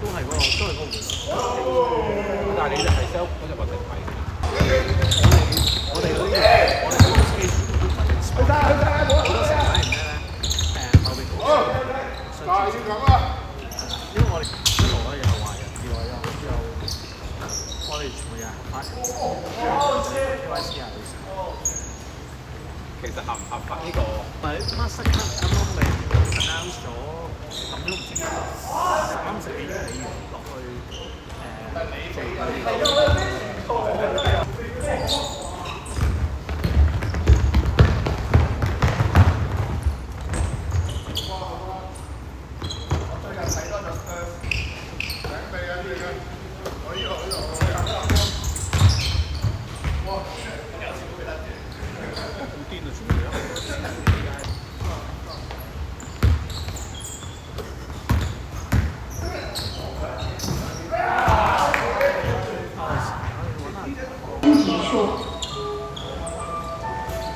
都係嗰個門但係你哋係 sell 嗰隻或者係我哋嗰啲我哋嗰啲 space 好多時反而咩咧？後邊好似因為我哋一路咧又係華人，二來又我哋全部人合法KYC 啊，其實合唔合法呢個？唔係 Mastercard 啱啱咪 announce 咗，咁都唔知點啱食幾美元落去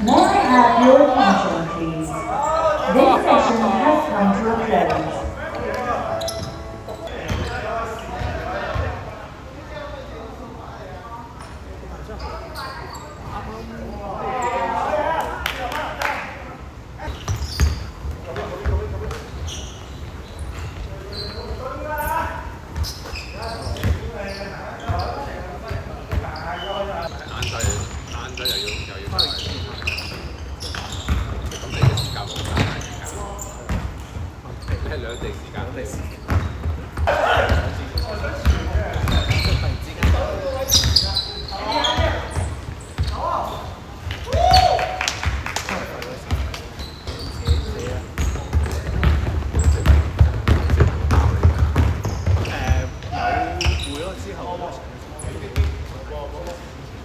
May I have your attention?